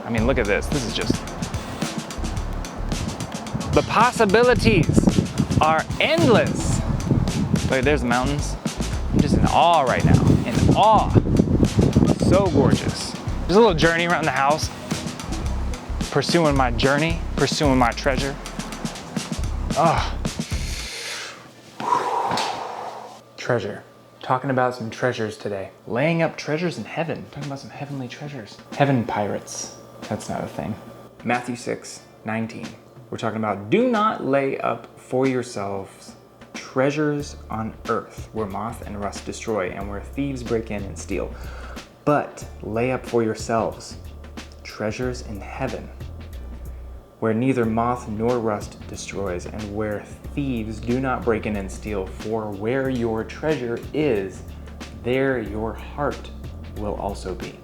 I mean, look at this. This is just, the possibilities are endless. Look, there's the mountains. I'm just in awe right now, in awe. So gorgeous. Just a little journey around the house, pursuing my journey, pursuing my treasure. Ah. Treasure. Talking about some treasures today. Laying up treasures in heaven. Talking about some heavenly treasures. Heaven pirates. That's not a thing. Matthew 6:19. We're talking about do not lay up for yourselves treasures on earth where moth and rust destroy and where thieves break in and steal. But lay up for yourselves treasures in heaven where neither moth nor rust destroys and where thieves do not break in and steal. For where your treasure is, there your heart will also be.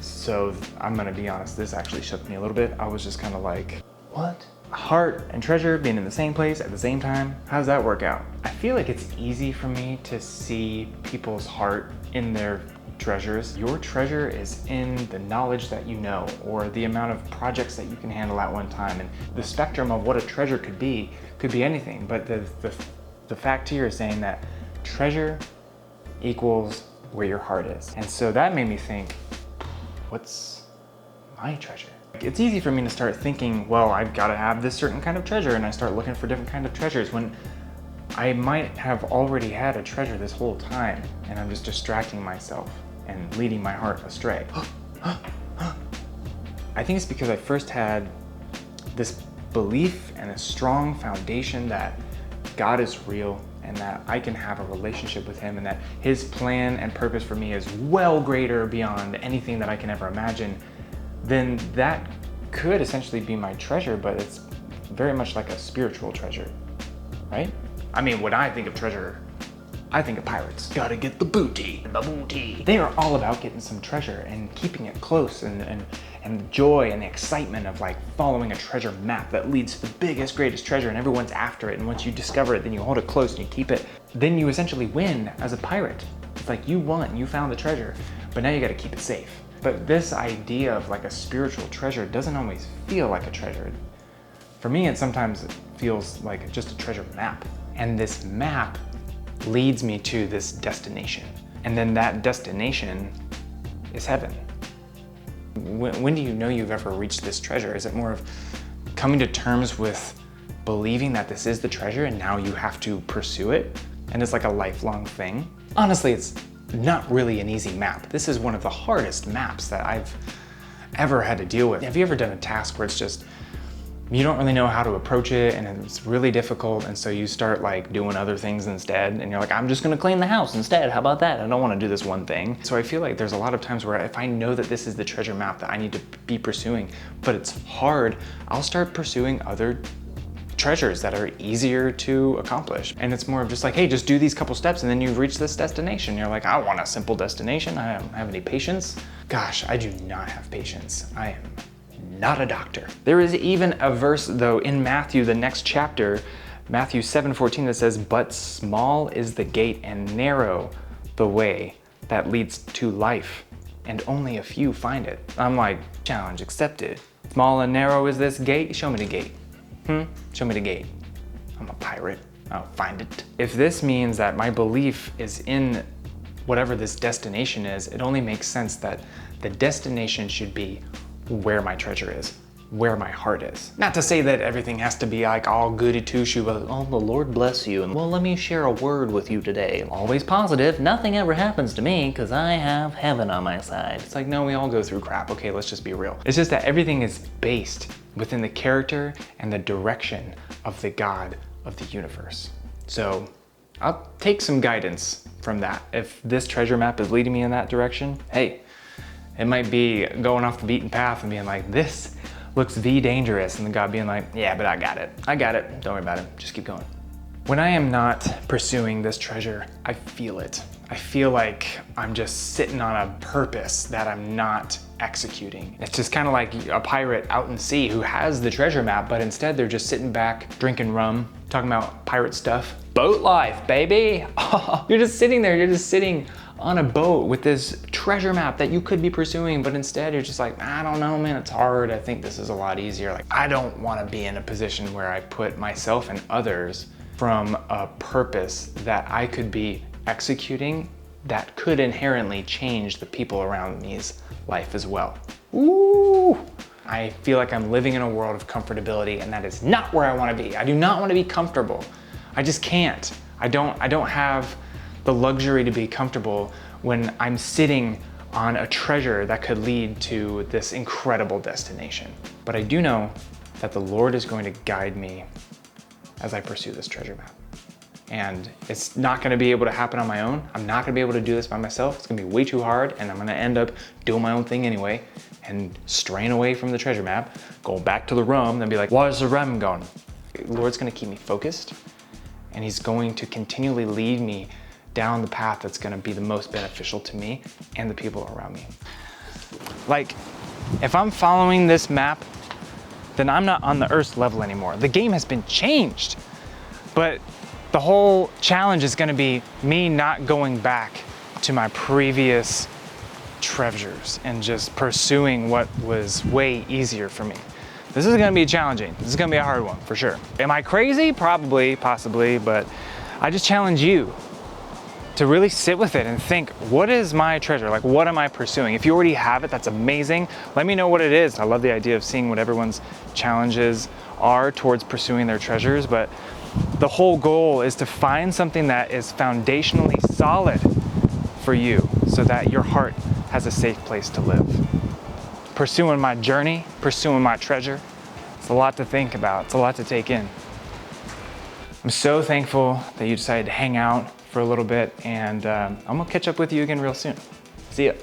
So I'm gonna be honest, this actually shook me a little bit. I was just kind of like, what? Heart and treasure being in the same place at the same time? How does that work out? I feel like it's easy for me to see people's heart in their treasures. Your treasure is in the knowledge that you know, or the amount of projects that you can handle at one time. And the spectrum of what a treasure could be anything. But the fact here is saying that treasure equals where your heart is. And so that made me think, what's my treasure? It's easy for me to start thinking, well, I've got to have this certain kind of treasure, and I start looking for different kind of treasures when I might have already had a treasure this whole time, and I'm just distracting myself and leading my heart astray. I think it's because I first had this belief and a strong foundation that God is real and that I can have a relationship with Him and that His plan and purpose for me is well greater beyond anything that I can ever imagine. Then that could essentially be my treasure, but it's very much like a spiritual treasure, right? I mean, when I think of treasure, I think of pirates. Gotta get the booty, the booty. They are all about getting some treasure and keeping it close and the joy and the excitement of like following a treasure map that leads to the biggest, greatest treasure and everyone's after it. And once you discover it, then you hold it close and you keep it. Then you essentially win as a pirate. It's like you won, you found the treasure, but now you gotta keep it safe. But this idea of like a spiritual treasure doesn't always feel like a treasure. For me, it sometimes feels like just a treasure map. And this map leads me to this destination. And then that destination is heaven. When do you know you've ever reached this treasure? Is it more of coming to terms with believing that this is the treasure and now you have to pursue it? And it's like a lifelong thing? Honestly, it's not really an easy map. This is one of the hardest maps that I've ever had to deal with. Have you ever done a task where it's just, you don't really know how to approach it and it's really difficult, and so you start like doing other things instead, and you're like, I'm just gonna clean the house instead, how about that? I don't wanna do this one thing. So I feel like there's a lot of times where if I know that this is the treasure map that I need to be pursuing, but it's hard, I'll start pursuing other treasures that are easier to accomplish. And it's more of just like, hey, just do these couple steps and then you've reached this destination. You're like, I want a simple destination. I don't have any patience. Gosh, I do not have patience. I am not a doctor. There is even a verse though in Matthew, the next chapter, Matthew 7:14, that says, but small is the gate and narrow the way that leads to life, and only a few find it. I'm like, challenge accepted. Small and narrow is this gate? Show me the gate. Show me the gate. I'm a pirate. I'll find it. If this means that my belief is in whatever this destination is, it only makes sense that the destination should be where my treasure is, where my heart is. Not to say that everything has to be like all goody two-shoe, but oh, the Lord bless you, and well, let me share a word with you today. Always positive, nothing ever happens to me because I have heaven on my side. It's like, no, we all go through crap. Okay, let's just be real. It's just that everything is based within the character and the direction of the God of the universe. So I'll take some guidance from that. If this treasure map is leading me in that direction, hey, it might be going off the beaten path and being like, this looks dangerous, and then God being like, yeah, but I got it, don't worry about it, just keep going. When I am not pursuing this treasure, I feel it. I feel like I'm just sitting on a purpose that I'm not executing. It's just kind of like a pirate out in sea who has the treasure map, but instead they're just sitting back, drinking rum, talking about pirate stuff. Boat life, baby. You're just sitting there, you're just sitting on a boat with this treasure map that you could be pursuing, but instead you're just like, I don't know, man, it's hard. I think this is a lot easier. Like, I don't want to be in a position where I put myself and others from a purpose that I could be executing that could inherently change the people around me's life as well. Ooh! I feel like I'm living in a world of comfortability, and that is not where I want to be. I do not want to be comfortable. I just can't. I don't have the luxury to be comfortable when I'm sitting on a treasure that could lead to this incredible destination. But I do know that the Lord is going to guide me as I pursue this treasure map. And it's not gonna be able to happen on my own. I'm not gonna be able to do this by myself. It's gonna be way too hard, and I'm gonna end up doing my own thing anyway and straying away from the treasure map, going back to the rum, and be like, where's the rum going? The Lord's gonna keep me focused, and he's going to continually lead me down the path that's gonna be the most beneficial to me and the people around me. Like, if I'm following this map, then I'm not on the Earth's level anymore. The game has been changed, but the whole challenge is gonna be me not going back to my previous treasures and just pursuing what was way easier for me. This is gonna be challenging. This is gonna be a hard one, for sure. Am I crazy? Probably, possibly, but I just challenge you to really sit with it and think, what is my treasure? Like, what am I pursuing? If you already have it, that's amazing. Let me know what it is. I love the idea of seeing what everyone's challenges are towards pursuing their treasures, but the whole goal is to find something that is foundationally solid for you so that your heart has a safe place to live. Pursuing my journey, pursuing my treasure, it's a lot to think about. It's a lot to take in. I'm so thankful that you decided to hang out for a little bit, and I'm gonna catch up with you again real soon. See ya.